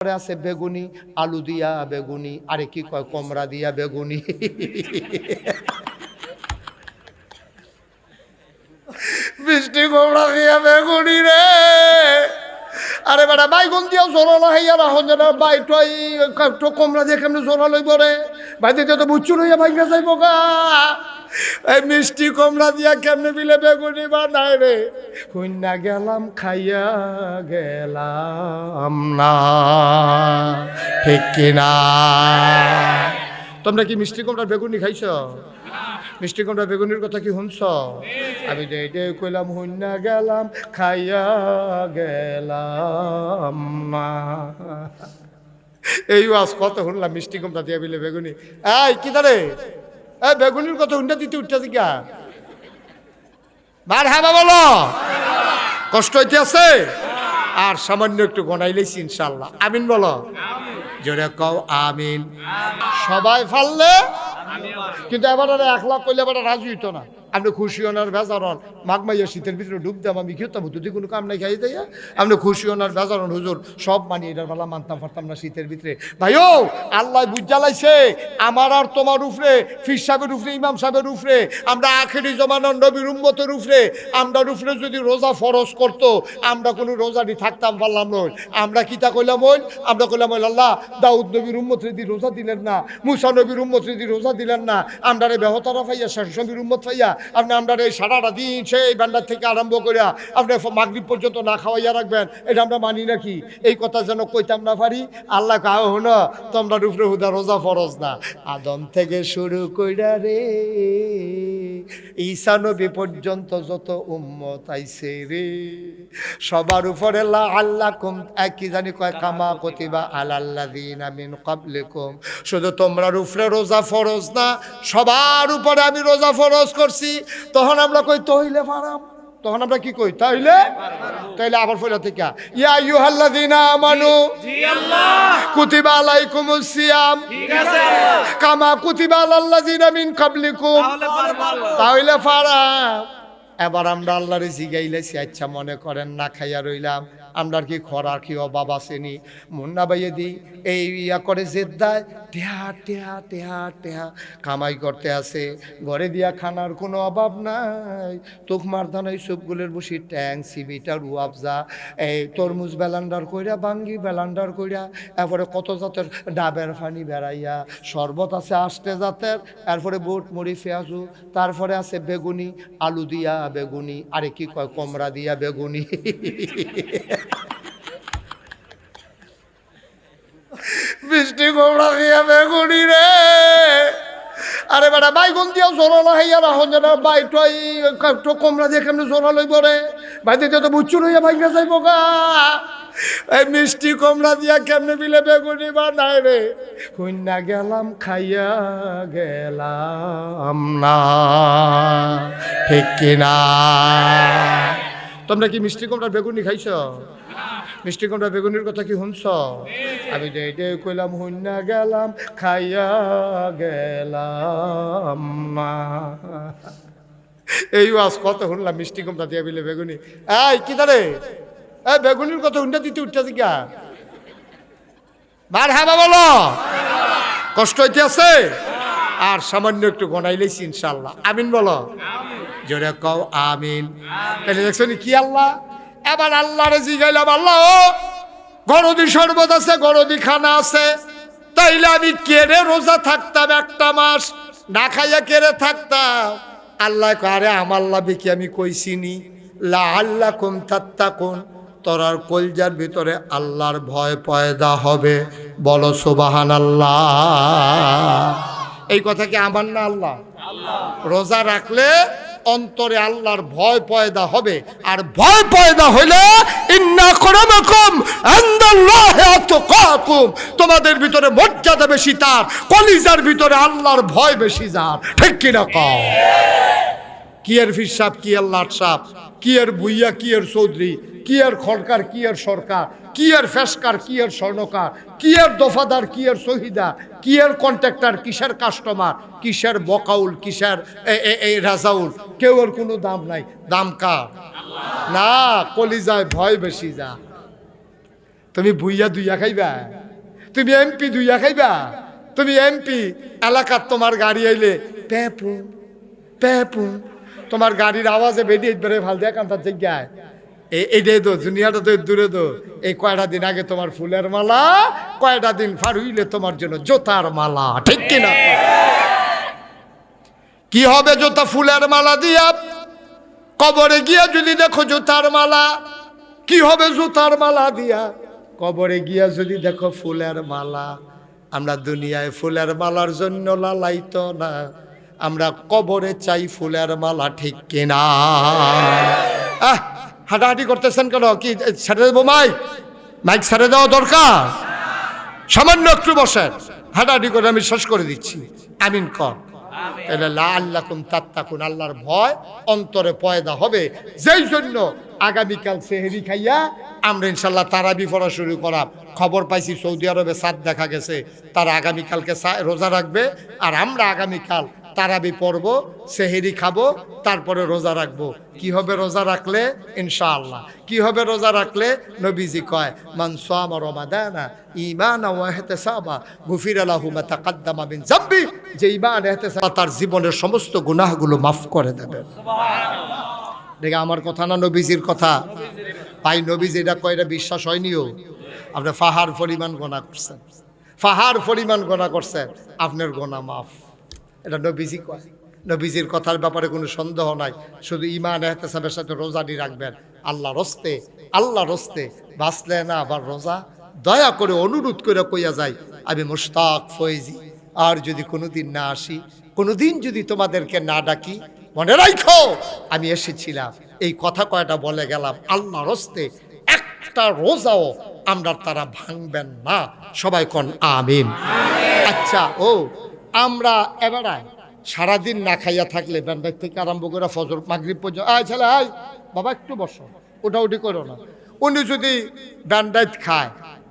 আছে বেগুনি, আলু দিয়া বেগুনি, আরে কি কয় কমরা দিয়া বেগুনি। মিষ্টি কমরা দিয়া বেগুনি রে। আরে বেটা বাইগুন দিয়াও জোরালো হইয়া রাখুন যেন বাইটাই কমরা দিয়ে কেমনি জোরা লইব রে। ভাই দিতে তো বুচ্চু লইয়া ভাইগা যাইব গা। এই মিষ্টি কমরা দিয়া কেমনে বিলে বেগুনি বানায় রে। কন্যা গেলাম খাইয়া গেলাম না, ঠিক কিনা? তোমরা কি মিষ্টি কমরা বেগুনি খাইছ? মিষ্টি কমরা বেগুনির কথা কি শুনছ? আমি যে এটাই কইলাম হইনা গেলাম খাইয়া গেলাম না। এই আজ কত শুনলাম মিষ্টি কমরা দিয়া বিলে বেগুনি। এই কি দাঁড়ে এই বেগুনির কথা হুন্ডা দিতে উঠতে দিকা বার হ্যাঁ বলো। কষ্ট হইতে আছে আর সামান্য একটু গনাইলেছি ইনশাল্লাহ। আমিন বলো, জোরে কও আমিন। সবাই ফাললে কিন্তু এবার 1 লাখ কইলে এবার রাজি হইতো না। আপনি খুশি হনার বেজারন মাঘ মাইয়া শীতের ভিতরে ডুব দাম আমি খেতাম যদি কোনো কাম নাই খাই যাইয়া আপনি খুশি হনার বেজারন হুজুর সব মানি এটার বেলা মানতাম পারতাম না শীতের ভিতরে। ভাইও আল্লাহ বুঝালাইছে আমার আর তোমার উপরে, ফির সাহেবের উপরে, ইমাম সাহেবের উপরে, আমরা আখেরি জমানার নবীর উম্মতের উপরে, আমরা উপরে যদি রোজা ফরজ করতো আমরা কোনো রোজাটি থাকতাম পারলাম নয়। আমরা কিতা কইলাম ওই, আমরা কইলাম ওই আল্লাহ দাউদ নবীর উম্মত রেদি রোজা দিলেন না, মুসা নবীর উম্মত রেদি রোজা দিলেন না, আমরা রে বেহতারা পাইয়া শাসনবীর উম্মত পাইয়া আপনি আমরা এই সারাটা দিন সেই বান্ডার থেকে আরম্ভ করিয়া আপনি মাগরিব পর্যন্ত না খাওয়াইয়া রাখবেন, এটা আমরা মানি নাকি? এই কথা যেন কইতাম না পারি। আল্লাহ কাহ না তোমরা উপরে হুদা রোজা ফরজ না। আদম থেকে শুরু কইরা রে ঈসা নবী পর্যন্ত যত উম্মত আইছে রে সবার উপরে আল্লাহ কুম কি জানি কয় কামা কতিবা আলাল্লাযিনা মিন ক্বাবলিকুম, শুধু তোমরার উপরে রোজা ফরজ না সবার উপরে আমি রোজা ফরজ করছি। তখন আমরা কই তইলে ফারাম, তখন আমরা কি কই তাইলে তাইলে আবার ফেরা থেকে ইয়া আইয়ুহাল্লাযিনা আমানু জি আল্লাহ কুতিবা আলাইকুমুস সিয়াম ঠিক আছে কামা কুতিবা আলাল্লাযিনা মিন ক্বাবলিকুম তাইলে ফারাম। এবার আমরা আল্লাহরে জিগাইলেছি আচ্ছা মনে করেন না খাইয়া রইলাম, আমরা কি খরা কি অভাব আসেনি? মুন্না বাইয়ে দি এই ইয়া করে জেদ্দায় টেহা টেহা টেহা টেহা কামাই করতে আসে, ঘরে দিয়া খানার কোনো অভাব নাই। তোকমার ধান এই সবগুলোর বসি ট্যাং সিবিটা রুয়াবজা এই তরমুজ বেলান্ডার কইরা বাঙ্গি বেলান্ডার কইরা এরপরে কত জাতের ডাবের ফানি বেড়াইয়া শরবত আছে আষ্টে জাতের, এরপরে বুট মুড়ি পেঁয়াজু, তারপরে আছে বেগুনি, আলু দিয়া বেগুনি, আরে কি কয় কমরা দিয়া বেগুনি। মিষ্টি কমরা দিয়া বেগুনি রে। আরে বেটা বাইগুন দিয়াও জোরালো হইয়া রাখুন যেন বাইটাই কমরা দিয়ে কেমনি জোরা লইব রে। ভাই দিতে তো বুচ্চু লইয়া ভাইগা যাইব গা। এই মিষ্টি কমরা দিয়া কেমনে বিলে বেগুনি বানায় রে। কন্যা গেলাম খাইয়া গেলাম না, ঠিক কিনা? তোমরা কি মিষ্টি কমরা বেগুনি খাইছ? মিষ্টি কমরা বেগুনির কথা কি শুনছ? আমি যে এটাই কইলাম হইনা গেলাম খাইয়া গেলাম না। এই আজ কত শুনলাম মিষ্টি কমরা দিয়া বিলে বেগুনি। এই কি দাঁড়ে এই বেগুনির কথা হুন্ডা দিতে উঠতে দিকা বার হ্যাঁ বলো। কষ্ট হইতে আছে আর সামান্য একটু গনাইলেছি ইনশাল্লাহ। আমিন বলো, জোরে কও আমিন। তাহলে দেখছো কি আল্লাহ এবার আল্লাহরে জিগাইলাম আল্লাহ গরদি শরবত আছে গরদি খানা আছে, তাইলে আমি কেড়ে রোজা থাকতাম 1টা মাস না খাইয়া কেড়ে থাকতাম। আল্লাহ আরে আমার লাভে কি আমি কইছিনি লাআল্লাকুম তাত্তাকুন, তোরার কলজার ভিতরে আল্লাহর ভয় পয়দা হবে। বলো সুবহানাল্লাহ। এই কথা কি আমার না আল্লাহ? রোজা রাখলে অন্তরে আল্লাহর ভয় পয়দা হবে, আর ভয় পয়দা হইলে ইন্না আকরামাকুম ইনদাল্লাহি আতকাকুম, তোমাদের ভিতরে মর্যাদা বেশি তার, কলিজার ভিতরে আল্লাহর ভয় বেশি যার, ঠিক কি না কও? কি এর ফির সাহেব, কি এর লাট সাহেব, কি এর ভুইয়া, কি এর চৌধুরী, কি এর খড়কার, কি এর সরকার, কি এর ফেসকার, কি এর স্বর্ণকার, কি এর দফাদার, কি এর শহীদা, কি এর কন্ট্রাক্টর, কিসের কাস্টমার, কিসের বকাউল, কিসের এই রাজাউল, কেউ এর কোনো দাম নাই। দাম কার? না, কলিজায় ভয় বেশি যা। তুমি বুইয়া দুইয়া খাইবা, তুমি এমপি দুইয়া খাইবা, তুমি এমপি এলাকার তোমার গাড়ি আইলে প্যাপু প্যাপু তোমার গাড়ির আওয়াজে বেরিয়ে বেড়ে ভাল দেয়া কান্তার জায়গায় এইটাই তো দুনিয়াটা তো দূরে তো। এই কয়টা দিন আগে তোমার ফুলের মালা, কয়টা দিন পার হইলে তোমার জন্য জোতার মালা, ঠিক কিনা? কি হবে জোতা ফুলের মালা দিয়া? কবরে গিয়া যদি দেখো জুতার মালা, কি হবে জুতার মালা দিয়া? কবরে গিয়া যদি দেখো ফুলের মালা। আমরা দুনিয়ায় ফুলের মালার জন্য লালাইত না, আমরা কবরে চাই ফুলের মালা, ঠিক কিনা? হাঁটাহাঁটি করতেছেন কেন? কি ছেড়ে দেবো মাইক? মাইক ছেড়ে দেওয়া দরকার? সামান্য একটু বসেন, হাঁটাহাঁটি করে আমি শেষ করে দিচ্ছি। আমিন কর। লাআল্লাকুম তাত্তাকুন, আল্লাহর ভয় অন্তরে পয়দা হবে। যেই জন্য আগামীকাল সেহরি খাইয়া আমরা ইনশাল্লাহ তারাবি পড়া শুরু করা। খবর পাইছি সৌদি আরবে চাঁদ দেখা গেছে, তারা আগামীকালকে রোজা রাখবে। আর আমরা আগামীকাল তারাবি পড়ব, সেহরি খাবো, তারপরে রোজা রাখবো। কি হবে রোজা রাখলে? ইনশাআল্লাহ কি হবে রোজা রাখলে? নবীজি কয়, মান সামা রমাদানা ঈমানান ওয়া ইহতিসাবা গুফিরা লাহু মা তাকাদ্দামা মিন যামবি। যে ঈমান ইহতিসাব তার জীবনের সমস্ত গুনাহগুলো মাফ করে দেবেন। সুবহানাল্লাহ। দেখে আমার কথা না নবীজির কথা? ভাই নবীজি এটা কয়, এটা বিশ্বাস হয়নিও? আপনি ফাহার পরিমাণ গোনা করছেন, ফাহার পরিমাণ গোনা করছেন, আপনার গোনা মাফ। এটা নবীজি কয়। নবীজির কথার ব্যাপারে কোনো সন্দেহ নাই। শুধু ঈমান ইহতিসাবের সাথে রোজাটি রাখবেন। আল্লাহর হস্তে, আল্লাহর হস্তে বাঁচলে না আবার রোজা, দয়া করে অনুরোধ করে কইয়া যায়, আমি মুশতাক ফয়েজি, আর যদি কোনোদিন না আসি, কোনোদিন যদি তোমাদেরকে না ডাকি, মনে রাখো আমি এসেছিলাম। এই কথা কয়টা বলে গেলাম, আল্লাহর হস্তে একটা রোজাও আমরা তারা ভাঙবেন না। সবাই কোন আমিন। আচ্ছা, ও আমরা এবারে সারাদিন না খাইয়া থাকলে ব্যান্ডার থেকে আরম্ভ করে ফজর মাগরিব পর্যন্ত, আয় ছেলে আয় বাবা একটু বসো, ওটা করো না। উনি যদি ব্যান্ডাইট খায়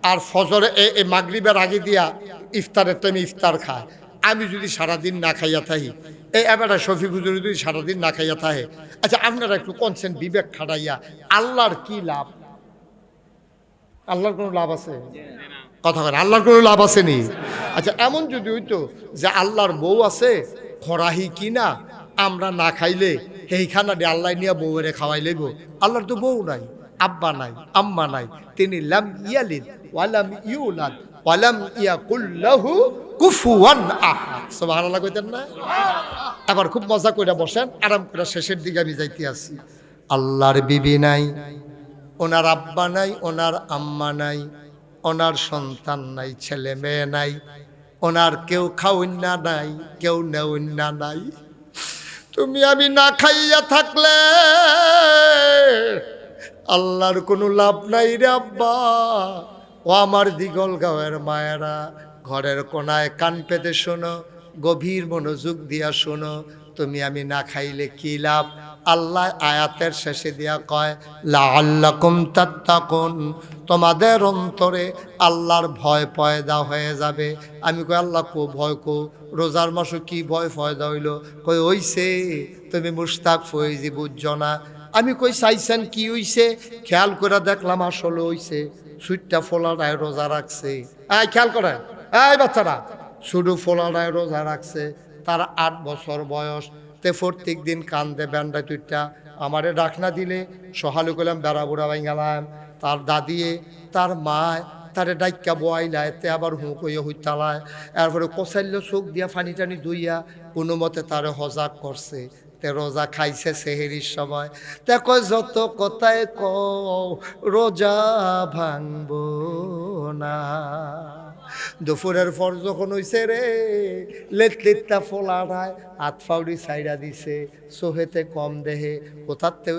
আর ফজর এই মাগরিবের আগে দিয়া ইফতারের টাইমে ইফতার খায়, আমি যদি সারাদিন না খাইয়া থাকি, এই এবারে শফিক হুজুর যদি সারাদিন না খাইয়া থাকে, আচ্ছা আপনারা একটু কনসেন বিবেক খাটাইয়া, আল্লাহর কি লাভ? আল্লাহর কোনো লাভ আছে? কথা বলেন, আল্লাহর কোনো লাভ আছে নি? আচ্ছা এমন যদি হইতো যে আল্লাহর বউ আছে, খরাহি কিনা আমরা না খাইলে এই খানাটি আল্লাহ নিয়ে বউরে খাওয়াই লইব। আল্লাহর তো বউ নাই, আব্বা নাই, আম্মা নাই, তিনি লাম ইয়ালিদ ওয়ালাম ইউলাদ ওয়ালাম ইয়াকুল লাহু কুফুয়ান আহাদ। সুবহানাল্লাহ কইতেন না? আবার খুব মজা কইরা বসেন, আরাম করে শেষের দিকে আমি যাইতে আছি। আল্লাহর বিবি নাই, ওনার আব্বা নাই, ওনার আম্মা নাই, ওনার সন্তান নাই, ছেলে মেয়ে নাই, ওনার কেউ খাউন্না নাই, কেউ নেউন্না নাই। তুমি আমি না খাইয়া থাকলে আল্লাহর কোনো লাভ নাই রে আব্বা। ও আমার দিগল গাঁয়ের মায়েরা, ঘরের কোনায় কান পেতে শোনো, গভীর মনোযোগ দিয়া শোনো। তুমি আমি না খাইলে কি লাভ? আল্লাহ আয়াতের শেষে দিয়া কয়, লাআল্লাকুম তাত্তাকুন, তোমাদের অন্তরে আল্লাহর ভয় পয়দা হয়ে যাবে। আমি কই আল্লাহ কো ভয় কো? রোজার মাসে কি ভয় পয়দা হইল? কই হইছে, তুমি মুশতাক ফয়েজি বুঝছো না। আমি কই চাইছেন কি হইছে? খেয়াল করে দেখলাম আসলে হইছে, সুইটটা ফোলাটায় রোজা রাখছে। খেয়াল করেন এই বাচ্চারা, শুধু ফোলাটায় রোজা রাখছে, তার 8 বছর বয়স। তে প্রত্যেক দিন কান্দে ব্যান্ডা তুইটা আমারে ডাকনা দিলে সহালু করলাম, বেড়া বুড়া ভাই গেলাম। তার দাদিয়ে তার মায় তারে ডাইকা বয়াইলায়, তে আবার হুঁক হইয়া হইতালায়, এরপরে কষাইল চোখ দিয়া ফানি টানি ধুইয়া কোনো মতে তারে হজাক করছে। তে রোজা খাইছে সেহেরির সময়। তে কয় যত কথায় কও রোজা ভাঙব না। দুপুরের পর যখন হইছে রে, লেটলিটটা ফোলাড়ায় হাত ফাউড়ি সাইডা দিছে, চোহেতে কম দেহে, কোথাতে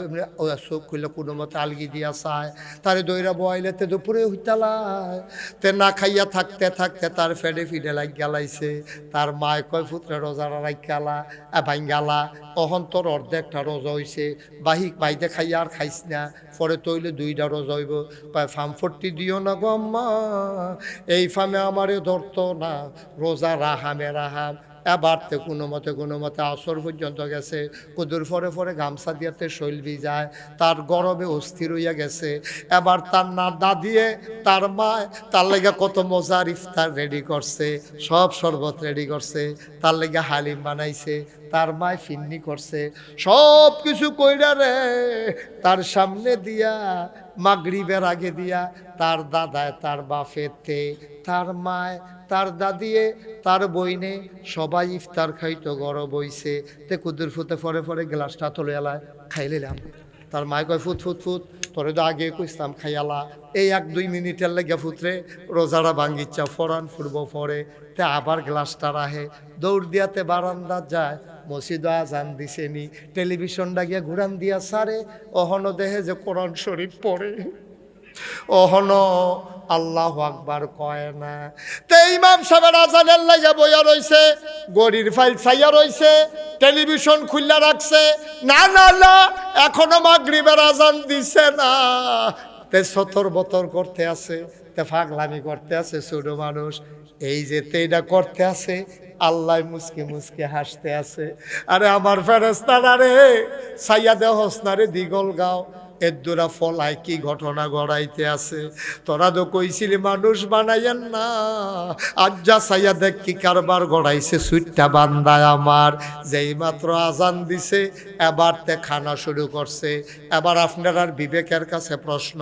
চোখ খুললে কোনো মতে আলগি দিয়া চায়, তারে দইরা বয়াইলেতে দুপুরে হইতালায়। তে না খাইয়া থাকতে থাকতে তার ফেডে ফিডে লাগ গেলাইছে। তার মায় কয় পুত্রে রোজারা রাইকালা ভাই গালা, অহন তোর অর্ধেকটা রোজা হইছে, বাহিক বাইদে খাইয়া আর খাইস না, পরে তৈলে 2টা রোজা হইব। কয় ফার্ম 40 দিও না গো আম্মা, এই ফার্মে আমারে ধরতো না, রোজা রাহামে রাহাম, এবার তে কোনো মতে আসর পর্যন্ত গেছে, কুদুর ফরে ফরে গামছা দিয়াতে শৈল ভিজায়, তার গরমে অস্থির হইয়া গেছে। এবার তার না দাদিয়ে তার মা তার লেগে কত মজার ইফতার রেডি করছে, সব শরবত রেডি করছে, তার লেগে হালিম বানাইছে, তার মায় ফিন্নি করছে, সব কিছু কইরা রে তার সামনে দিয়া মাগরিবের আগে দিয়া তার দাদায় তার বাফেতে তার মায় তার দাদিয়ে তার বইনে সবাই ইফতার খাইতো, গরম বইছে। তে কুদুর ফুতে ফরে ফরে গ্লাসটা তুলে এলায় খাইলাম। তার মায় কয় ফুট ফুট ফুট তোরে তো আগে কইতাম খাইয়ালা, এই 1-2 মিনিটের লেগে ফুটরে রোজারা ভাঙ্গিচ্ছা ফরান ফুটব পরে। তে আবার গ্লাসটা রাহে দৌড় দিয়াতে বারান্দা যায়, মসজিদ আজান দিছে নি, টেলিভিশনটা গিয়া ঘুরান দিয়া সারে, অহন দেহে যে কোরআন শরীফ পড়ে, অহন আল্লাহু আকবার কয় না। তে ইমাম সাহেবের আজানের লাগা বইয়া রইছে, গড়ির ফাইল ছাইয়া রইছে, টেলিভিশন খুললা রাখছে, না না না এখনো মাগরিবের আজান দিছে না। তে সতর বতর করতে আছে, তে পাগলামি করতে আছে ছোট মানুষ, এই যে তেইটা করতে আছে, আল্লাহ মুসকে মুসকে হাসতে আছে। আরে আমার ফেরেস্তারা রে সাইয়া দেহ হসনারে দিগল গাও, এদুরা ফলাই কি ঘটনা গড়াইতে আছে। তোরা তো কইছিলি মানুষ বানাইয়েন না, আজ যা সাইয়া দেখ কি কারবার গড়াইছে সুইটটা বান্দায় আমার। যেই মাত্র আজান দিছে এবার তে খানা শুরু করছে। এবার আপনারা বিবেকের কাছে প্রশ্ন,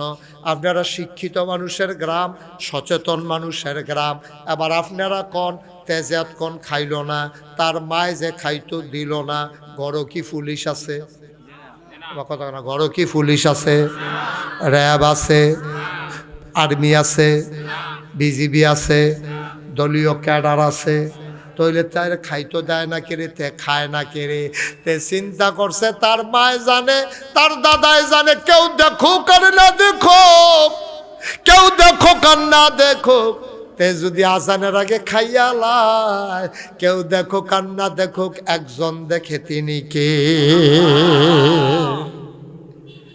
আপনারা শিক্ষিত মানুষের গ্রাম, সচেতন মানুষের গ্রাম, এবার আপনারা কোন তেজাত কোন খাইল না, তার মায় যে খাইতো দিল না, ঘরও কি পুলিশ আছে? কথা না, ঘরও কি পুলিশ আছে, র্যাব আছে, আর্মি আছে, বিজিবি আছে, দলীয় ক্যাডার আছে, তইলে তার খাইতো দেয় না কেড়ে, তে খায় না কেড়ে। তে চিন্তা করছে তার মায় জানে, তার দাদায় জানে, কেউ দেখুক আর না দেখুক, কেউ দেখুক আর না দেখুক, তে যদি আজানের আগে খাইয়া লাই, কেউ দেখুক আর না দেখুক, একজন দেখে তিনি কে।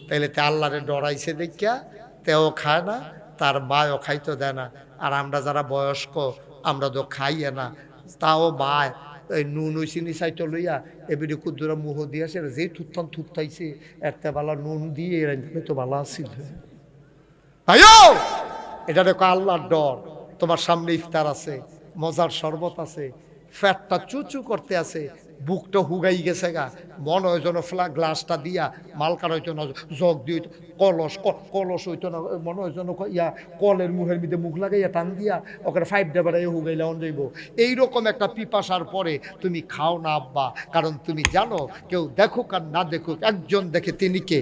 তাইলে তে আল্লাহরে ডরাইছে দেখিয়া তেও খায় না, তার মায়ও খাইতো দেয় না। আর আমরা যারা বয়স্ক আমরা তো খাইয়ে না, তাও বায় ওই নুন ওই চিনি চাইতো লইয়া এবিডি কুদ্দুরা মুহ দিয়েছে, যেই থুত্তান থুত্তাইছে এরতে বালা নুন দিয়ে তো ভালো আসছিল। ভাইও এটা দেখো আল্লাহর ডর। তোমার সামনে ইফতার আছে, মজার শরবত আছে, ফ্যাটটা চুচু করতে আছে, বুকটা হুগাই গেছে গা, মনে হয় যেন গ্লাসটা দিয়া মালকার হইতো না, জগ দিয়ে কলস হইতো না, মনে হয় যেন ইয়া কলের মুখের মধ্যে মুখ লাগাইয়া টান দিয়া ওখানে 5 ডাবারে হুগাইলে অন যাইব। এইরকম একটা পিপাসার পরে তুমি খাও না আব্বা, কারণ তুমি জানো কেউ দেখুক আর না দেখুক, একজন দেখে তিনি কে,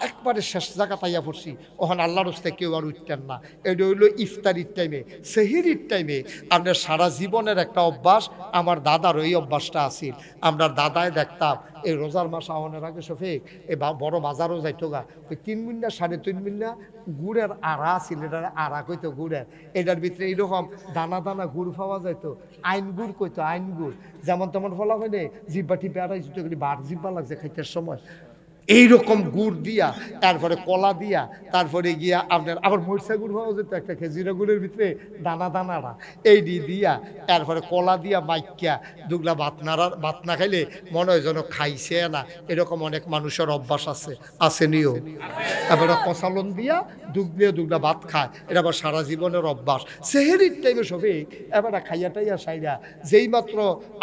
একবারে শেষ জায়গা পাইয়া পড়ছি। ওখানে আল্লাহর হস্তে কেউ আর উঠতেন না। এটা হইল ইফতারির টাইমে, সেহরির টাইমে। আপনার সারা জীবনের একটা অভ্যাস, আমার দাদার ওই অভ্যাসটা আছিল। আমরা দাদায় দেখতাম এই রোজার মাস আওয়ানের আগে শফিক এই বড় বাজারও যাইতো গা, ওই 3 মিনিট 3.5 মিনিট গুড়ের আড়া আছিল, এটার আড়া কইতো গুড়ের, এটার ভিতরে এইরকম দানা দানা গুড় পাওয়া যাইতো, আইন গুড় কইতো, আইন গুড় যেমন তেমন ফলা হয় না, জিব্বা টিপে আড়াইছো বার জিব্বা লাগছে খাইতে সময়, এইরকম গুড় দিয়া, তারপরে কলা দিয়া, তারপরে গিয়া আপনার আবার মরিচা গুড় পাওয়া যেত একটা, খেজুরা গুড়ের ভিতরে দানা দানারা এই দিয়া, তারপরে কলা দিয়া মাইকিয়া দুগলা ভাত না খাইলে মনে হয় যেন খাইছে না, এরকম অনেক মানুষের অভ্যাস আছে, আসেনিও। এবারে কষালন দিয়া দুগলা ভাত খায়, এটা আবার সারা জীবনের অভ্যাস। সেহেরির টাইমে সবই এবারে খাইয়াটাইয়া সাইরা যেই মাত্র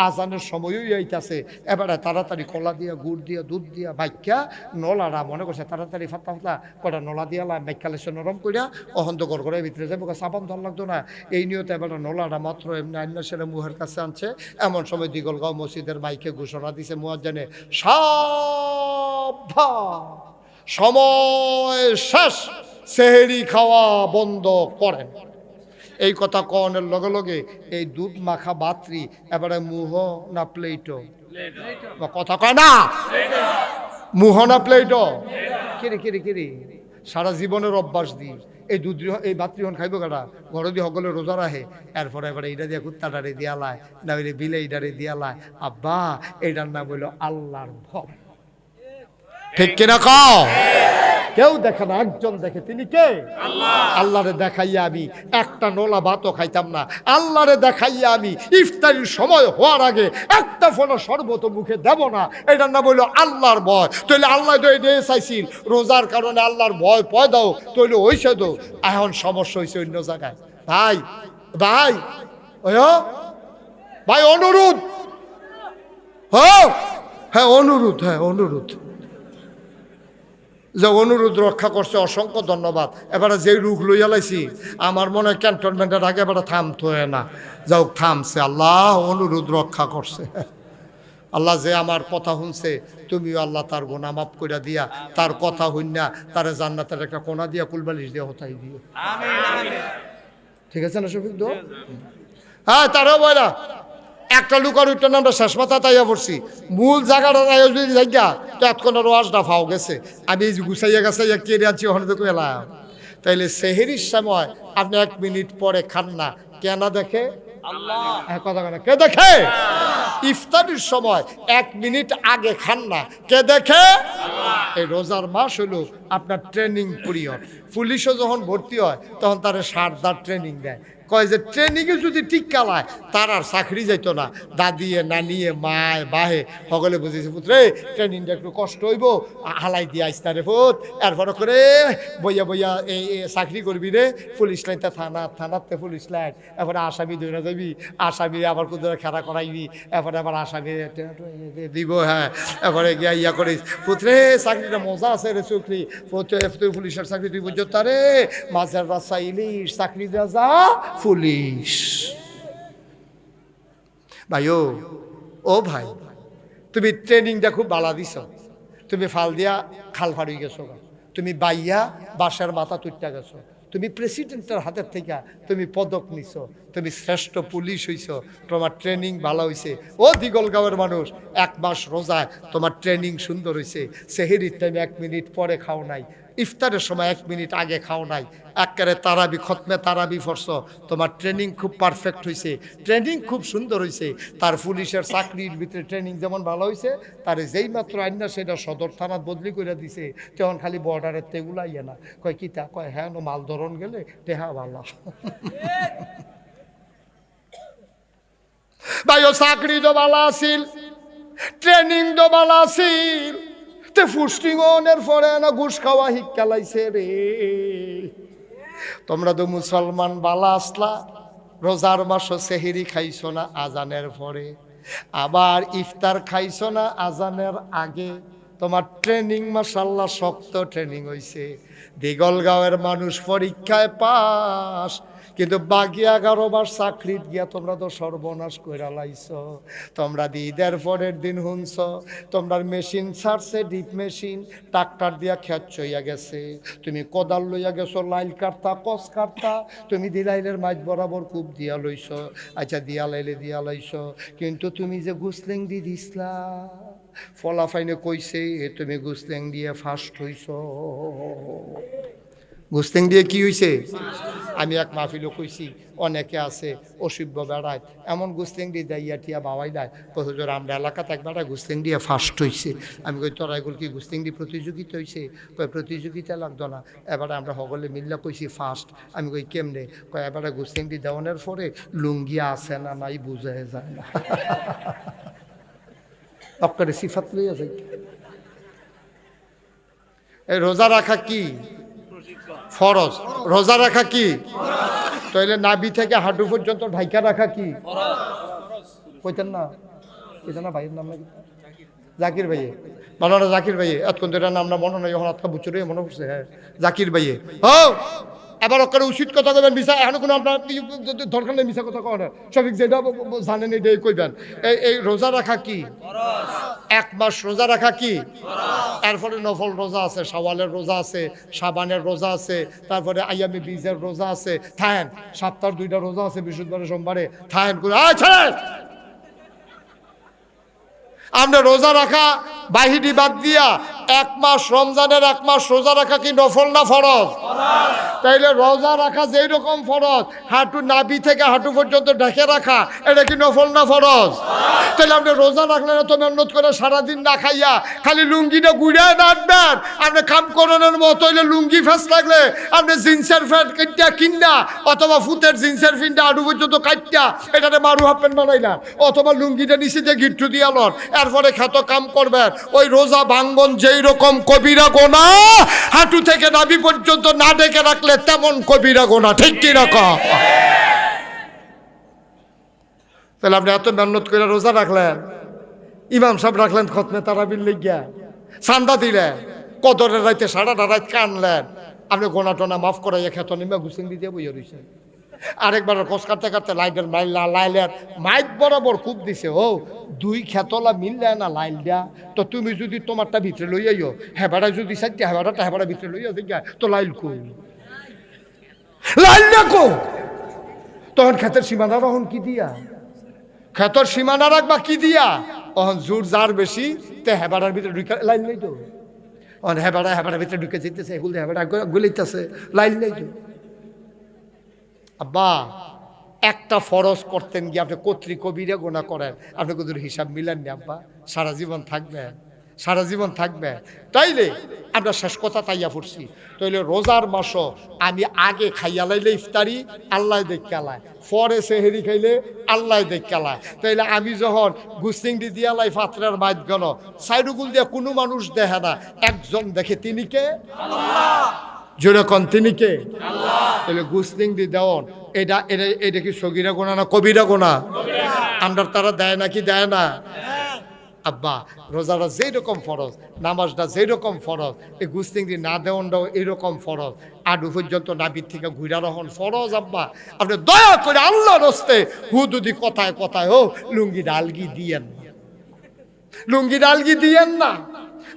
আজানের সময়ই আইতাছে, এবারে তাড়াতাড়ি কলা দিয়া গুড় দিয়া দুধ দিয়া মাইকিয়া নলারা মনে করছে তাড়াতাড়ি ফাত্তা ফাত্তা কটা নলা দিয়া মেকালেছে নরম করিয়া অহন্ত ঘরের ভিতরে যাবো, সাবান ধর লাগতো না, এই নিয়তে এবার নলাটা মাত্র এমনি আইনা সেরে মুহের কাছে আনছে। এমন সময় দিগলগাঁও মসজিদের মাইকে ঘোষণা দিছে মুয়াজ্জিনে, সাবধান সময় শেষ, সেহরি খাওয়া বন্ধ করেন। এই কথা কনের লগে লগে এই দুধ মাখা বাত্রি এবারে মুহ না প্লেটো, কথা কয় না, মুহনা প্লেটো কিরে কিরে কিরে সারা জীবনের অভ্যাস দি এই দুধ এই ভাতৃহন খাইব কাটা ঘরে দিয়ে সকলে রোজা রাখে, এরপরে এবারে এইটা দিয়ে কুত্তাটারে দিয়ালায় না হইলে বিলে এইটারে দিয়ালায়, আব্বা এইটার নাম হইল আল্লাহর ভয়। ঠিক কিনা কও, কেউ দেখে না, একজন দেখে, তিনি কে? আল্লাহরে দেখাইয়া আমি একটা নোলা ভাতও খাইতাম না, আল্লাহরে দেখাইয়া আমি ইফতারির সময় হওয়ার আগে একটা ফোনো শরবত মুখে দেব না। এটার নাম হইল আল্লাহর ভয়। তাহলে আল্লাহ তো এটা চাইছিল রোজার কারণে আল্লাহর ভয় দাও, তাহলে হইছে তো। এখন সমস্যা হয়েছে অন্য জায়গায়। ভাই ভাই ভাই অনুরোধ, হ্যাঁ অনুরোধ, হ্যাঁ অনুরোধ, যে অনুরোধ রক্ষা করছে, অসংখ্য ধন্যবাদ। এবারে যে রুখ লইয়া লাইছি আমার মনে হয় ক্যান্টনমেন্টের আগে এবারে থামতে হয় না, যাও থামছে। আল্লাহ অনুরোধ রক্ষা করছে। আল্লাহ যে আমার কথা শুনছে, তুমিও আল্লাহ তার গোনা মাফ করে দিয়া, তার কথা হইনা তারে জান্নাতের একটা কোনা দিয়া কুলবালিশ দিয়ে হতাই দিও। ঠিক আছে না শফিক দো? হ্যাঁ তারও বয়লা একটা লুকার উঠটার নামটা শেষ মাথা তাইয়া পড়ছি, মূল জায়গাটা তাই যদি জায়গা তো এতক্ষণের ওয়াজটা ফাও গেছে। আমি এই গুছাইয়া গাছাইয়া কেড়ে আনছি ওখানে তো এলাম। তাইলে সেহেরির সময় আপনি 1 মিনিট পরে খান না, কেন দেখে? কথা কেন কে দেখে? ইফতারির সময় 1 মিনিট আগে খান না, কে দেখে? এই রোজার মাস হলো আপনার ট্রেনিং পিরিয়ড। পুলিশও যখন ভর্তি হয় তখন তারা 7 ট্রেনিং দেয়, কয় যে ট্রেনিংয়ে যদি ঠিক কালায় তার আর চাকরি যাইতো না। দাদিয়ে নানিয়ে মায় বাহে সকলে বুঝেছে, পুত্রে ট্রেনিংটা একটু কষ্ট হইব, হালাই দিয়ে আইস না রে ফুত, এরপরে করে বইয়া বইয়া এই চাকরি করবি রে। পুলিশ লাইনটা থানাতে পুলিশ লাইন, এরপরে আসামি ধরে যাবি, আসামি আবার কোথাও খেলা করাইবি, এরপরে আবার আসামি দিব। হ্যাঁ এরপরে গিয়া ইয়া করিস, পুত্রে চাকরিটা মজা আছে রে, চাকরি তুই পুলিশের চাকরি তুই বুঝছো তারে, মাঝের রাস্তা ইলিশ চাকরি দেওয়া যা পুলিশ। ভাই ও ভাই, তুমি ট্রেনিংটা খুব ভালো দিছ, তুমি ফাল দিয়া খাল ফাড়ি গেছো, তুমি বাইয়া বাসার মাথা তুইটা গেছো, তুমি প্রেসিডেন্টের হাতের থেকে তুমি পদক নিছো, তুমি শ্রেষ্ঠ পুলিশ হইছ, তোমার ট্রেনিং ভালো হয়েছে। ও দিগলগাঁওয়ের মানুষ, 1 মাস রোজায় তোমার ট্রেনিং সুন্দর হয়েছে। সেহেরির টাইমে 1 মিনিট পরে খাও নাই, ইফতারের সময় 1 মিনিট আগে খাও নাই, একেবারে তারাবি খতমে তারাবি ফরস, তোমার ট্রেনিং খুব পারফেক্ট হয়েছে, ট্রেনিং খুব সুন্দর হয়েছে। তার পুলিশের চাকরির ভিতরে ট্রেনিং যেমন ভালো হয়েছে, তার যেই মাত্র আইনা সেটা সদর থানাত বদলি করে দিছে, তখন খালি বর্ডারের তেগুলা ইয়ে না, কয় কি তা, কয় হ্যাঁ মাল ধরন গেলে টেহা ভালো। ভাই ও চাকরি তো ভালো আছিল, ট্রেনিং তো ভালো আছিল, তে ফুস্টিংনের পরে না ঘুষ খাওয়া শিক্ষালাইছে রে। তোমরা তো মুসলমান বালা আসলা, রোজার মাসও সেহেরি খাইছো না আজানের পরে, আবার ইফতার খাইছো না আজানের আগে। তোমার ট্রেনিং মাশাআল্লাহ শক্ত ট্রেনিং হইছে। দিগলগাঁওয়ের মানুষ পরীক্ষায় পাস, কিন্তু বাকি 11 বার চাকরিত গিয়া তোমরা তো সর্বনাশ কইরা লাইছো। তোমরা ঈদের পরের দিন শুনছ তোমরা মেশিন ছাড়ছে, ডিপ মেশিন, ট্রাক্টর দিয়া খেত চইয়া গেছে, তুমি কোদাল লইয়া গেছো লাইল কাটতা কস কাটতা, তুমি দিলাইলের মাছ বরাবর কূপ দিয়া লইছ, আচ্ছা দিয়া লাইছ, কিন্তু তুমি যে গুসলেং দি দিসলা, ফলাফাইনে কইছে তুমি গুসলেং দিয়ে ফার্স্ট হইছ। গুস্তেং দিয়ে কি হয়েছে? আমি এক মাহফিলও কইছি, অনেকে আছে অসভ্য বেড়ায় এমন গুস্তেং দিয়ে দাইয়া টিয়া বাবাই দেয়, হুজুর আমরা এলাকাতে এক বেড়ায় গুস্তেং দিয়ে ফার্স্ট হয়েছে। আমি কই তোরা এগুলো কি গুস্তেং দিয়ে প্রতিযোগিতা হয়েছে? কয় প্রতিযোগিতা লাগতো না, এবারে আমরা সকলে মিল্লা কইছি ফার্স্ট। আমি কই কেমনে? কয় এবারে গুস্তেং দিয়ে দেওয়ানোর পরে লুঙ্গি আছে না নাই বুঝে যায় না। আপনার সিফাত লইয়া যাই। এই রোজা রাখা কি ফরজ? রোজা রাখা কি? তাইলে নাভি থেকে হাঁটু পর্যন্ত ঢাইকা রাখা কি কইতেন না? কইতেন না ভাইয়ের নাম নাকি? জাকির ভাইয়ে, মাওলানা জাকির ভাইয়ে, এতক্ষণ ধরে নাম না মনে নয়, এখন আজকে বুচুরে মনে পড়ছে। হ্যাঁ জাকির ভাইয়ে। এবার ওকে উচিত কথা কবেন, মিশা এখন কোনো আপনার দরকার নেই মিশা কথা কন, সঠিক যেটা জানেন এটাই কইবেন। এই রোজা রাখা কি? 1 মাস রোজা রাখা কি? এরপরে নফল রোজা আছে, শাওয়ালের রোজা আছে, শাবানের রোজা আছে, তারপরে আইয়ামে বীজের রোজা আছে। থাকেন সপ্তাহের 2টা রোজা আছে, বৃহস্পতিবারে সোমবারে। থাকেন করে আমরা রোজা রাখা বাহিনী বাদ দিয়া 1 মাস রমজানের 1 মাস রোজা রাখা কি নফল না ফরজ? তাইলে রোজা রাখা যেই রকম ফরজ, হাঁটু নাভি থেকে হাঁটু পর্যন্ত ঢেকে রাখা, এটা কি নফল না ফরজ? তাহলে আপনি রোজা রাখলেন এত মেহনত করে সারাদিন না খাইয়া খালি লুঙ্গিটা গুড়ায় নাটবেন। আপনি কাম করানোর মতো হইলে লুঙ্গি ফেস লাগলে আপনি জিন্সের প্যান্ট কাইটা কিনা অথবা ফুতের জিন্সের প্যান্টটা হাঁটু পর্যন্ত কাইটা এটাতে মারু হাফ প্যান্ট বানাইলেন, অথবা লুঙ্গিটা নিচে দিয়ে গিট্টু দিয়া লন, এরপরে খ্যাত কাম করবেন। ওই রোজা ভাঙ্গন যেই রকম কবিরা গোনা, হাঁটু থেকে নাভি পর্যন্ত না ডেকে রাখলে তেমন কবিরা গোনা। ঠিক কি রকম? তাহলে আপনি এত মেহনত করে রোজা রাখলেন, ইমাম সাহেব রাখলেন খতমে তারাবির লিগিয়া, চান্দা দিলেন, কদরের রাইতে সারাটা রাত কানলেন, আপনি গোনা টোনা মাফ করাইয়া খেত নিমা গুছিং দিয়ে বইয়া রয়েছেন। আরেকবার কস কাটতে কাটতে লাইটের লাইলের মাইক বরাবর খুব দিছে, ও 2 খেতলা মিললে না লাইল দিয়া, তো তুমি যদি তোমারটা ভিতরে লইয়াইও, হেবাটা যদি চাইতে হেবাটা হেবাটা ভিতরে লইয়া দেখা তো লাইল কই, লাইল না কো। তখন খেতের সীমানা রহন কি দিয়া, খেতর সীমানা রাখবা কি দিয়া? তখন জোর যার বেশি তে হেবাটার ভিতরে ঢুকে লাইন নেই তো, হেবাটার ভিতরে ঢুকে যেতেছে, এগুলো হেবাটা গলিতেছে, লাইন নেই তো। আব্বা একটা ফরজ করতেন গিয়ে আপনি কর্তৃ কবিরা গোনা করেন, আপনি কোন হিসাব মিলেন নি আব্বা, সারা জীবন থাকবে, সারা জীবন থাকবে। তাইলে আমরা শেষ কথা তাইয়া পড়ছি, তাইলে রোজার মাসও আমি আগে খাইয়া লাইলে ইফতারি আল্লাহ দেখালায়, পরে সেহেরি খাইলে আল্লাহ দেখালায়। তাইলে আমি যখন গুস্তিংটি দিয়া লাই পাত্রের মাইত গণ সাইডুগুল দিয়ে কোনো মানুষ দেখে না, একজন দেখে, তিনি কে? আল্লাহ। যেরকম তিনি কে? আল্লাহ। তাহলে গুস্তিং দি দেওয়ান এটা এটা এটা কি সগীরা গোনা না কবিরা গোনা? আমরা তারা দেয় নাকি দেয় না? আব্বা রোজাটা যেই রকম ফরজ, নামাজটা যেই রকম ফরজ, এই গুস্তিংটি না দেওয়ানটাও এইরকম ফরজ, আডু পর্যন্ত নাবির থেকে ঘুরা রহন ফরজ। আব্বা আপনি দয়া করে আল্লাহর হস্তে হুদুদি কথায় কথায় ও লুঙ্গি ডালগি দিয়েন, লুঙ্গি ডালগি দিয়েন না।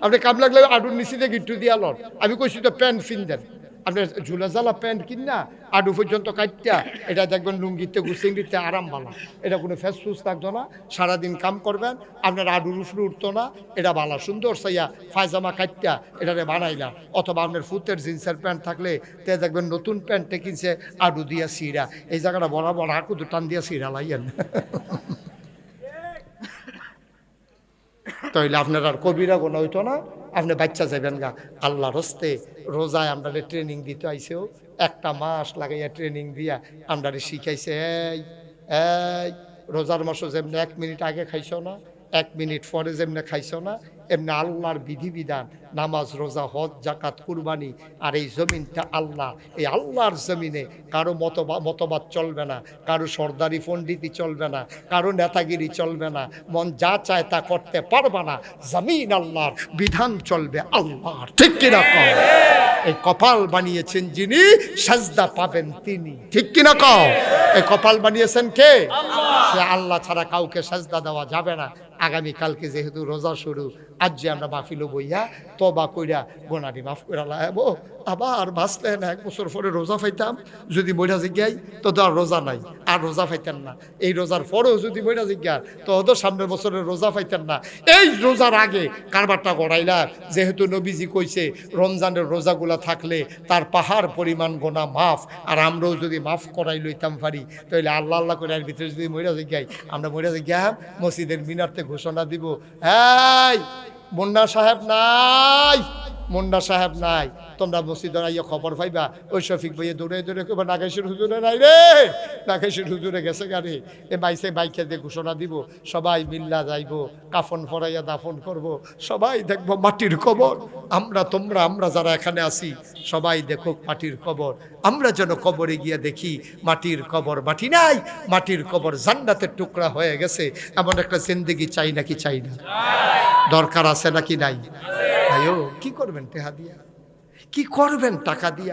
আপনি কাম লাগলে আডুর নিচিতে গিট্টু দিয়া লন, আমি কইছি তো প্যান্ট ফিনদেন, আপনার ঝুলা জ্বালা প্যান্ট কিনা আডু পর্যন্ত কাটটা এটা দেখবেন লুঙ্গিতে গুসিঙ্গিতে আরাম ভালো, এটা কোনো ফেস ফুস থাকতো না, সারাদিন কাম করবেন, আপনার আডুর উপরে উঠতো না, এটা ভালো সুন্দর সাইয়া ফায়জামা কাটটা এটারে বানাইলা। অথবা আপনার ফুতের জিন্সের প্যান্ট থাকলে তে দেখবেন নতুন প্যান্টে কিনছে আডু দিয়া সিরা, এই জায়গাটা বরাবর হাকুদু টান দিয়া সিরা লাইয়েন। তাইলে আপনার আর কবিরা গোনা হইতো না, আপনি বাচ্চা যাবেন গা। আল্লাহর হস্তে রোজায় আমরা ট্রেনিং দিতে আইসেও 1 মাস লাগাইয়া ট্রেনিং দিয়া আমরা শিখাইছে, এই রোজার মাসও যেমনি 1 মিনিট আগে খাইছো না, 1 মিনিট পরে যেমনি খাইছো না, এমনি আল্লাহর বিধিবিধান নামাজ রোজা হজ জাকাত কুরবানি, আর এই জমিনটা আল্লাহ, এই আল্লাহর জমিনে কারো মতবাদ চলবে না, কারো সর্দারি পণ্ডিতি চলবে না, কারো নেতাগিরি চলবে না, মন যা চায় তা করতে পারবে না, জমিন আল্লাহর, বিধান চলবে আল্লাহর। ঠিক কিনা কও? এই কপাল বানিয়েছেন যিনি, সাজদা পাবেন তিনি। ঠিক কিনা কও? এই কপাল বানিয়েছেন কে? সে আল্লাহ ছাড়া কাউকে সাজদা দেওয়া যাবে না। আগামীকালকে যেহেতু রোজা শুরু, আজ যে আমরা মাহফিল বইয়া তবা কইরা গোনাটি মাফ করে লাগাবো, আবার বাঁচলেন 1 বছর পরে রোজা পাইতাম, যদি বইটা জিজ্ঞাই তো আর রোজা নাই, আর রোজা পাইতেন না। এই রোজার পরেও যদি বইটা জিজ্ঞা তো হয়তো সামনের বছরে রোজা পাইতেন না। এই রোজার আগে কারবারটা গড়াইলা, যেহেতু নবীজি কইছে রমজানের রোজাগুলা থাকলে তার পাহাড় পরিমাণ গোনা মাফ, আর আমরাও যদি মাফ করাই লইতাম পারি, তাহলে আল্লাহ আল্লাহ করে এর ভিতরে যদি মইরা জিজ্ঞাই, আমরা মইরা জিজ্ঞা মসজিদের মিনারতে ঘোষণা দিব, এই মুন্না সাহেব নাই, মুন্না সাহেব নাই, তোমরা মসজিদের আইয়া খবর পাইবা, ওই শফিক ভাইয়া দৌড়ে দৌড়ে কইবা নাগেশ্বর হুজুরে নাই রে, নাগেশ্বর হুজুরে গেছে গাড়ি, এ মাইসে বাইকে দিয়ে ঘোষণা দিব, সবাই মিল্লা যাইব, কাফন ফরাইয়া দাফন করব, সবাই দেখবো মাটির কবর। আমরা যারা এখানে আছি সবাই দেখো মাটির কবর, আমরা যেন কবরে গিয়ে দেখি মাটির কবর, মাটি নাই, মাটির কবর জান্নাতের টুকরা হয়ে গেছে। এমন একটা জিন্দেগি চাই নাকি চাই না? দরকার আছে নাকি নাই? ভাইও কি করবেন টেহা দিয়া, কি করবেন টাকা দিয়ে?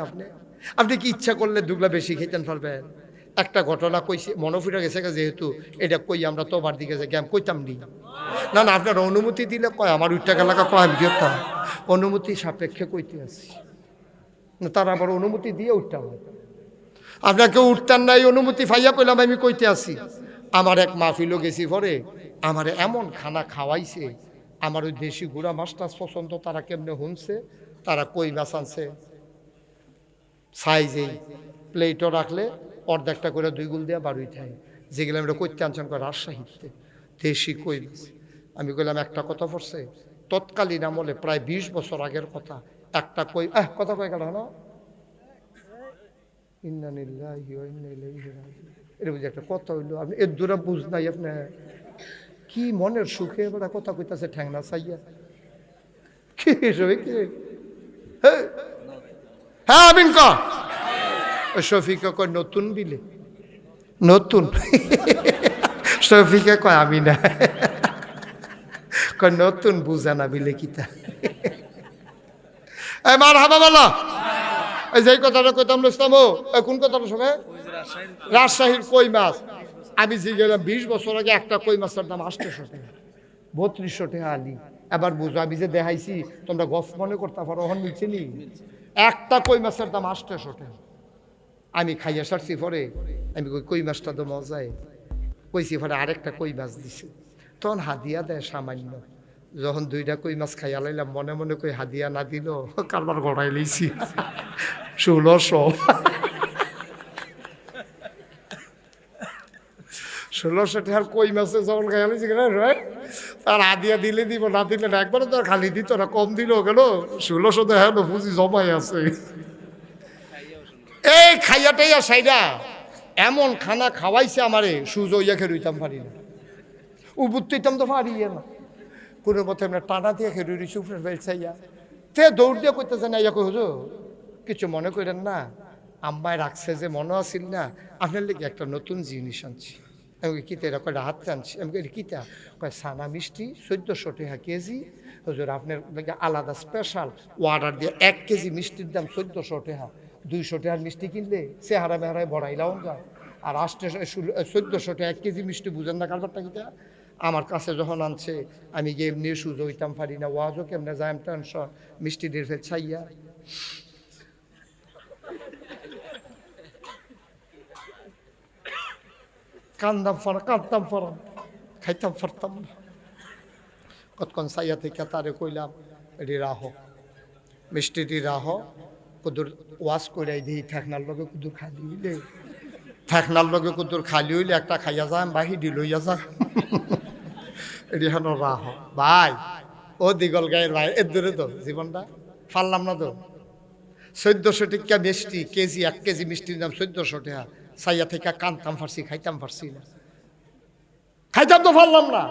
আপনি কি ইচ্ছা করলে দুগলা বেশি খেতেন পারবেন? একটা ঘটনা কইছে, মনে ফিরে গেছে, যেহেতু এটা কই আমরা তোবার দিকে যাই, আমি কইতাম নি না, না আপনার অনুমতি দিলে কয়, আমার উঠটা গেলাকা কয়, আমি যেতাম অনুমতি সাপেক্ষে কইতে আসি না, তারা আবার অনুমতি দিয়ে উঠতাম। আপনাকে উঠতেন নাই, অনুমতি ফাইয়া কইলাম আমি কইতে আসি। আমার এক মাহফিলও গেছি পরে, আমার এমন খানা খাওয়াইছে, আমার ওই দেশি গুড়া মাছটা পছন্দ, তারা কেমনে হুনছে, তারা কই মাছ আনছে সাইজেই, প্লেটও রাখলে অর্ধেকটা করে 2 গুল দিয়ে বাড়ুই থাকে, যেগুলো আমরা করতে আনছেন করে রাজশাহীতে দেশি কই মাছ। আমি বললাম একটা কথা পড়ছে, তৎকালীন আমলে প্রায় 20 বছর আগের কথা, একটা কই কথা কয় গেল না, এটা বুঝি একটা কথা হইলো, আপনি এর দূরে বুঝ নাই, আপনার কি মনের সুখে এবার কথা কইতাছে ঠ্যাংনা চাইয়া, কি হিসেবে কি? হ্যাঁ আমিন ক শফিকা কয় নতুন বিলে, নতুন শফিকা কয় আমি না, কয় নতুন বুঝা না বিলে কিতা। মার হাবা বলো, এই যে কথাটা কইতাম ইসলাম, কোন কথাটা শোনে, রাজশাহীর কই মাছ। আমি যে গেলাম 20 বছর আগে, একটা কই মাছের দাম 800 টাকা, 3200 টাকা আলি। এবার বুঝো আমি যে দেখাইছি তোমরা গফ মনে করতে পারো, ওখানে মিলছে নি, একটা কই মাছের দাম 800 টাকা। আমি খাইয়া সারছি পরে, আমি কই মাছটা তো মজায় কইছি, পরে আরেকটা কই মাছ দিছে, তখন হাদিয়া দেয় সামান্য। যখন 2টা কই মাছ খাইয়া লাইলাম, মনে মনে কই হাদিয়া না দিল কারবার গড়াই লইছি 1600। 1600 টাকার কই মাছে যখন খাইয়া লইছি তার হাদিয়া দিলে দিব, না দিলে না, একবারে তো আর খালি দিত না, কম দিল গেল 1600 দেখা পুঁজি জমাই আছে। এই খাইয়াটাইয়া সাইডা এমন খানা খাওয়াইছে আমারে, সুজো ইয়া খেয়ে রইতাম পারি না, উবুত্তিতাম তো পারি না, কোনো মতে আমরা টানা দিয়ে খেয়ে রইছি উপরে ফেলছাইয়া, তে দৌড় দিয়ে করতেছে না, ইয়া কইছো কিছু মনে করেন না, আম্মায় রাখছে যে মনে আসিল না, আপনার লেগে একটা নতুন জিনিস আনছি। আমি কিতা, এরা কয়টা হাত টানছি, আমি কই কিতা, কয় সানা মিষ্টি 1400 টাকা কেজি, হুজুর আপনার লেগে আলাদা স্পেশাল অর্ডার দিয়ে 1 কেজি মিষ্টির দাম 1400 টাকা। 200 টাকার মিষ্টি কিনলে চেহারা মেহারায় বড়াইলাও যায়, আর 1400 টাকা 1 কেজি মিষ্টি, বুঝেন না কারবারটা কিতা। আমার কাছে যখন আনছে, আমি গিয়ে এমনি সুযোগ হইতাম পারি না, ওয়াজও কেমনে যায় টেনশন, মিষ্টি দিয়ে ফের ছাইয়া কান্দতাম ফরাম, খাইতাম ফারতাম না। কতক্ষণ সাইয়া থেকে তারে কইলাম, এটি রাহ মিষ্টিটি রাহ, কুদুর ওয়াশ করে দিই, ঠেকনার লগে কুদুর খালি হইলে, ঠেকনার লগে কুদুর খালি হইলে একটা খাইয়া যায়, বাহিদি লইয়া যা, এটি হেন রাহ ভাই। ও দিগল গায়ের ভাই, এর দূরে তো জীবনটা পারলাম না তো। 1400 টাকা মিষ্টি কেজি, 1 কেজি মিষ্টির দাম 1400 টাকা। সাইয়া থেকে কানতাম ফারছি, খাইতাম ফারছি না, খাইতাম তো পারলাম না।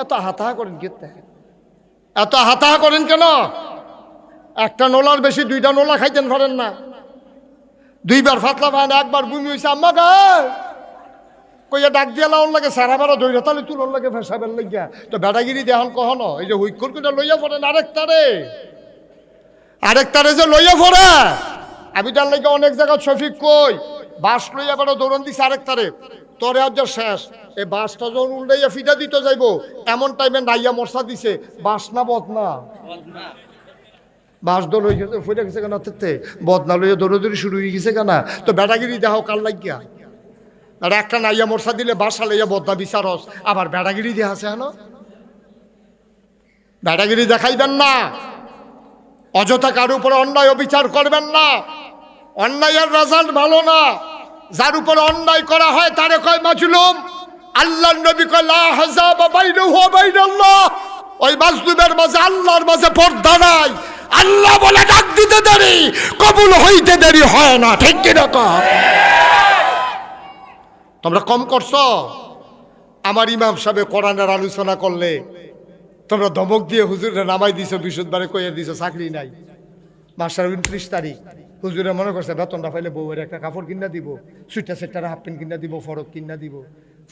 এত হাতাহা করেন কি, এত হাতাহা করেন কেন? একটা নোলার বেশি 2টা নোলা খাইতেন পারেন না, 2বার ফাতলা পায় না, 1বার বমি হয়েছে, আম্মা গায় কইয়া ডাক দিয়া লাউন লাগে, সারা বারো দৈরা তালে তুলন লাগে ফেসাবেন লাগিয়া, তো বেটাগিরি দেহন কখনো, এই যে হুইকুর করে লইয়া পড়েন আরেকটারে যে লইয়া পড়ে। আমি তার লাগে অনেক জায়গা শফিক কই, বাস লইয়া বড় দৌড়ন দিছে আরেকটারে, তোরে আজ শেষ। এই বাসটা যখন উল্টাইয়া ফিটা দিতে যাইব, এমন টাইমে নাইয়া মশা দিছে, বাস না বদনা, বাস দৌড় হয়ে গেছে, ফুটে গেছে কেন, বদনা লইয়া দৌড়ি শুরু হয়ে গেছে কেনা, তো বেটাগিরি দেখাও কাল লাগিয়া। আর একটা নাইয়া মশা দিলে বাসা লইয়া বদনা বিচারস, আবার বেটাগিরি দেখাছে হেন, বেটাগিরি দেখাইবেন না, অযথা কারো উপরে অন্যায় অবিচার করবেন না, অন্যায়ের রেজাল্ট ভালো না। যার উপর অন্যায় করা হয় তারে কয় মাজলুম। আল্লাহর নবী কয় লা হাজাবা বাইনাহু ওয়া বাইনাল্লাহ, ওই মাজলুমের মাঝে আল্লাহর মাঝে পর্দা নাই। আল্লাহ বলে ডাক দিতে দেরি, কবুল হইতে দেরি হয় না, ঠিক কি না? তোমরা কম করছো। আমার ইমাম সাহেব কোরআনের আলোচনা করলে তোমরা ধমক দিয়ে হুজুরে নামাই দিছো, বিশুদ্ধবারে কইয়া দিছো চাকরি নাই। মাসের 29 তারিখ হুজুরে মনে করছে বেতনটা পাইলে বউয়ের একটা কাপড় কিনা দিব, সুইটা সেটার হাফ প্যান্ট কিনা দিব, ফরক কিনা দিব।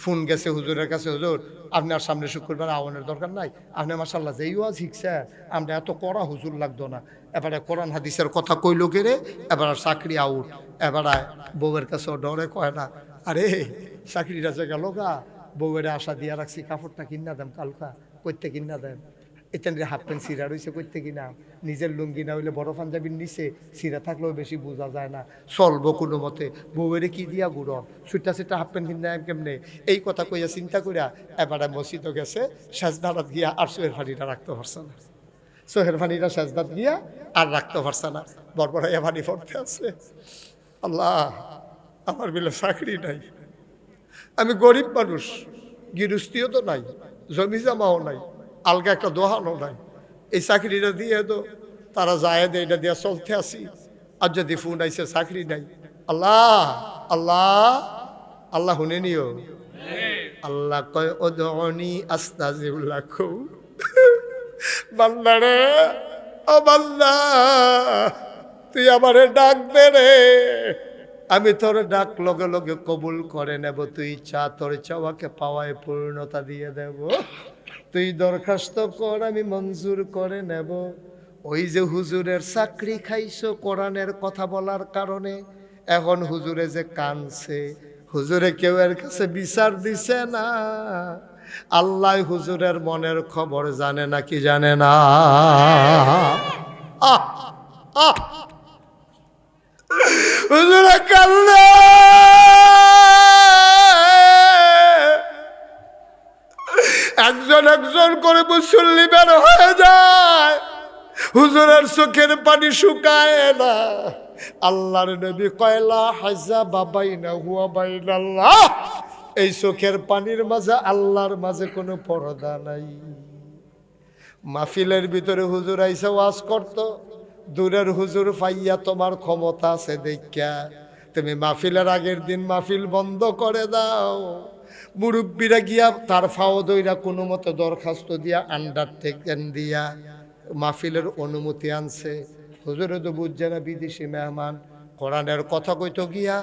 ফোন গেছে হুজুরের কাছে, হুজুর আপনার সামনে শুক্রবার আওয়ানের দরকার নাই, আপনি মাশাআল্লাহ যেই ওয়াজ শিখছে, আমরা এত কড়া হুজুর লাগতো না। এবারে কোরআন হাদিসের কথা কইলো কেরে, এবার চাকরি আউট। এবারে বউয়ের কাছে ডরে কয় না, আরে চাকরিটা যে গেল গা, বউয়ের আশা দিয়া রাখছি, কাপড়টা কিনা দেন কালকা, কইতে কিনা দেন। এখানে হাফ প্যান্ট সিরা রয়েছে করতে কিনা, নিজের লুঙ্গি না হইলে বড় পাঞ্জাবির নিচে সিরা থাকলেও বেশি বোঝা যায় না, চলবো কোনো মতে, বউয়েরে কি দিয়া গুড় সুইটা সুইটা হাফ প্যান্ট কিনা কেমনে, এই কথা কইয়া চিন্তা করিয়া এবারে মসজিদও গেছে, সাজদারাত গিয়া আর সোহের ফানিটা রাখতে পারছে না, সোহের ফানিটা সাজদাত গিয়া আর রাখতে পারছে না, বরবরাইয়া ফানি পড়তে আছে। আল্লাহ, আমার বিলে চাকরি নাই, আমি গরিব মানুষ, গৃহস্থিও তো নাই, জমি জমাও নাই, আলগা একটা দোহানও নাই, এই চাকরিটা দিয়ে তো তারা যায় দে, এটা দিয়ে চলতে আসি, আর যদি ফোন আইসে চাকরি নাই, আল্লাহ আল্লাহ আল্লাহ শুনে নিও, আল্লাহ কয় ওদনি আস্তাজিব লাকুম, বান্দারে ও বান্দা তুই আমারে ডাক দে রে, আমি তোর ডাক লগে লগে কবুল করে নেব, তুই চা তোর চাওয়াকে পাওয়ায় পূর্ণতা দিয়ে দেব, তুই দরখাস্ত কর আমি মঞ্জুর করে নেব। ওই যে হুজুরের চাকরি খাইছো কোরআনের কথা বলার কারণে, এখন হুজুরে যে কানছে, হুজুরে কেউ এর কাছে বিচার দিছে না, আল্লাহ হুজুরের মনের খবর জানে না কি জানে না। আহ আহ হুজুরে কান্না, একজন একজন করে মুসল্লি বের হয়ে যায়, হুজুরের চোখের পানি শুকায় না। আল্লাহর নবী কয়লা হাজা বাবাইনা হুয়া বাইনাল্লাহ, এই চোখের পানির মাঝে আল্লাহর মাঝে কোনো পর্দা নাই। মাহফিলের ভিতরে হুজুর আইসা ওয়াজ করত, দূরের হুজুর পাইয়া তোমার ক্ষমতা আছে দেখা তুমি মাহফিলের আগের দিন মাহফিল বন্ধ করে দাও, মুরব্বীরা গিয়া তার ফাও দইরা কোনো মতো দরখাস্ত দিয়া আন্ডারটেকিং দিয়া মাহফিলের অনুমতি আনছে। হুজুরে তো বুঝছে না বিদেশি মেহমান, কোরআনের কথা কইতো গিয়া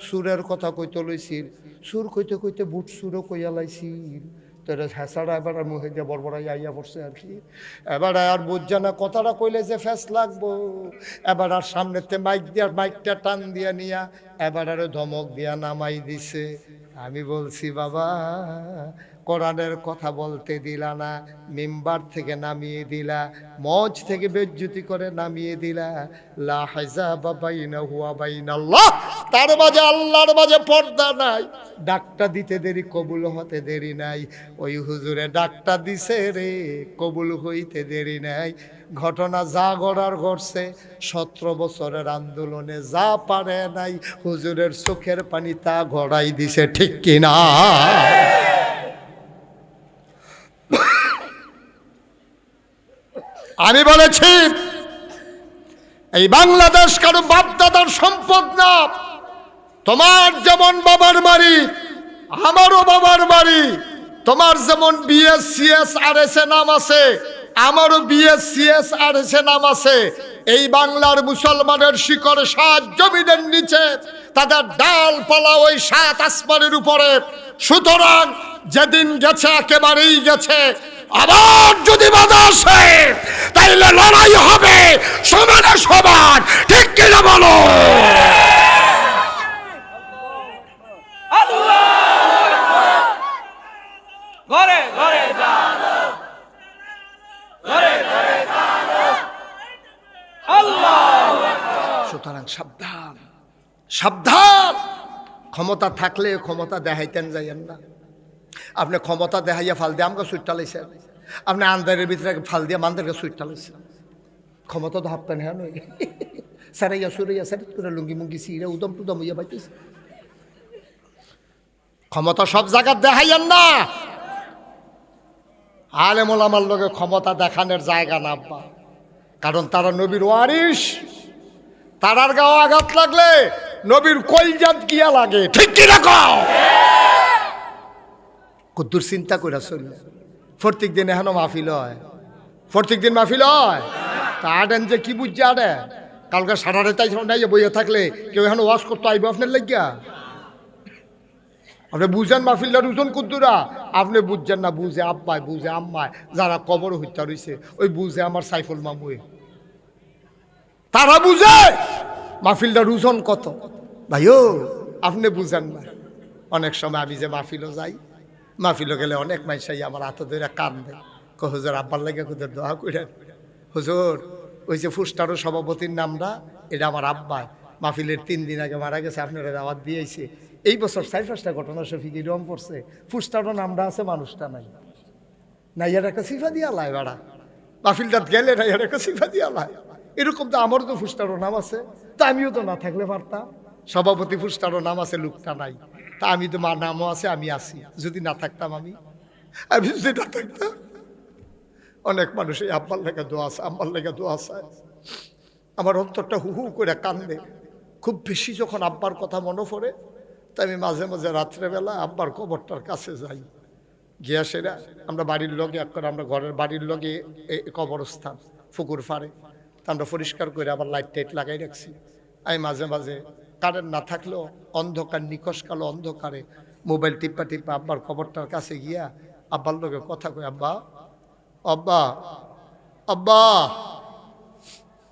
সুরের কথা কইতে লইছিল, সুর কইতে কইতে বুট সুরও কইয়া লাইছিল, তোরা হেঁচাড়া এবার মুখে দিয়ে বড়বড়াই আইয়া পড়ছে আর কি। এবার আর বুঝছে না কথাটা কইলে যে ফ্যাস লাগবো, এবার আর সামনেতে মাইক দিয়া মাইকটা টান দিয়া নিয়া এবার আরো ধমক দিয়া নামাই দিছে। আমি বলছি বাবা কোরআনের কথা বলতে দিলা না, মিম্বার থেকে নামিয়ে দিলা, মঞ্চ থেকে বেজ্জতি করে নামিয়ে দিলা। লা হাজাবা বাইনাহু ওয়া বাইনাল্লাহ, তার মাঝে আল্লাহর মাঝে পর্দা নাই। ডাকটা দিতে দেরি, কবুল হতে দেরি নাই। ওই হুজুরে ডাকটা দিছে রে, কবুল হইতে দেরি নাই। ঘটনা যা গড়ার ঘটছে, 17 বছরের আন্দোলনে যা পারে নাই, হুজুরের চোখের পানি তা গড়াই দিছে, ঠিক কিনা? আমি বলেছি এই বাংলাদেশ কারো বাপদাদার সম্পদ না। তোমার যেমন বাবার বাড়ি, আমারও বাবার বাড়ি। তোমার যেমন বিএসসিএস আর এস এ নাম আছে, আমারও বিএসসিএস আর এস এ নাম আছে। এই বাংলার মুসলমানের শিকড় 7 জমিনের নিচে, তাদের ডালপালা ওই 7 আসমানের উপরে। সুতরাং যেদিন গেছে একেবারেই গেছে। আবার যদি বাধা আসে তাইলে লড়াই হবে সমানে সমান, ঠিক কিনা বলো? ঘরে ঘরে জানো, ঘরে ঘরে জানো, আল্লাহু আকবার। সুতরাং সাবধান, সাবধান। ক্ষমতা থাকলে ক্ষমতা দেখাইতেন যাইয়েন না। আপনি ক্ষমতা দেখাইয়া ফাল দিয়ে আমাকে সুইটটা লাইছেন, আপনি আন্দারের ভিতরে ফাল দিয়ে মান্দারকে সুইটটা লাইছেন। ক্ষমতা তো হাঁপতেন হ্যাঁ নই, সারাইয়া সুরাইয়া সারি করে লুঙ্গি মুঙ্গি সিরা উদম টুদম হইয়া পাইতেছে। ক্ষমতা সব জায়গায় দেখাইয়েন না। আলেম ওলামার লোকে ক্ষমতা দেখানোর জায়গা না আব্বা, কারণ তারা নবীর ওয়ারিস। তারার গাও আঘাত লাগলে নবীর কলজাত গিয়া লাগে, ঠিক কি রাখো? কদ্দুর চিন্তা করে চললে প্রত্যেক দিন এখনো মাহফিল হয়, প্রত্যেক দিন মাহফিল হয়। তা আডেন যে কি বুঝছে আডে, কালকে সারা রাত নাই বইয়ে থাকলে কেউ এখন ওয়াশ করতে আইব আপনার লাগিয়া? আপনি বুঝেন মাহফিলটার ওজন কুদ্দুরা? আপনি বুঝছেন না, বুঝে আব্বায়, বুঝে আম্মায়, যারা কবর হত্যা রয়েছে ওই বুঝে আমার সাইফুল মামুয়ে, তারা বুঝে মাহফিলটার ওজন কত। ভাইও আপনি বুঝেন না। অনেক সময় আমি যে মাহফিলও যাই, মাহফিলও গেলে অনেক মাইসাই আমার হাতে ধরে কান দেয়, হুজুর আব্বার লাগে কোথায় দোয়া করেন। হুজুর ওই যে ফুস্টারও সভাপতির নামটা এটা আমার আব্বাই মাহফিলের 3 দিন আগে মারা গেছে, আপনারা দাওয়াত দিয়েছে। এই বছর 4-5টা ঘটনা শফিক এরকম পড়ছে, ফুস্টারও নামটা আছে, মানুষটা নাই। নাইয়ার একটা সিফা দিয়া লাই বাড়া, মাহফিলটা গেলে নাইয়ার একটা সিফা দিয়া লাই। এরকম তো আমারও তো ফুস্টারও নাম আছে, তা আমিও তো না থাকলে পারতাম। সভাপতি ফুস্টারও নাম আছে, লোকটা নাই। তা আমি তো মার নামও আছে, আমি আছি। যদি না থাকতাম আমি যদি না থাকতাম। অনেক মানুষ এই আব্বার লেগে দোয়া আছে, আব্বার লেগে দোয়া আছে। আমার অন্তরটা হু হু করে কান্দে খুব বেশি যখন আব্বার কথা মনে পড়ে। তাই আমি মাঝে মাঝে রাত্রেবেলা আব্বার কবরটার কাছে যাই, গিয়া সেরা আমরা বাড়ির লগে একবার আমরা ঘরের বাড়ির লগে কবরস্থান পুকুর ফাড়ে, তা আমরা পরিষ্কার করে আবার লাইট টাইট লাগাই রাখছি। আমি মাঝে মাঝে কারেন্ট না থাকলেও অন্ধকার নিকশ কালো অন্ধকারে মোবাইল টিপ্পা টিপ্পা আব্বার কবরটার কাছে গিয়া আব্বার লগে কথা কই, আব্বা আব্বা আব্বা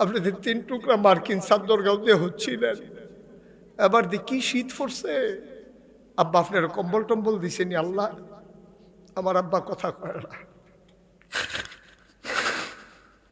আপনি 3 টুকরা মার্কিন চাদর গাও দিয়ে হচ্ছিলেন, এবার দি কি শীত পড়ছে, আব্বা আপনার কম্বল টম্বল দিছেনি আল্লাহ। আমার আব্বা কথা কয় না।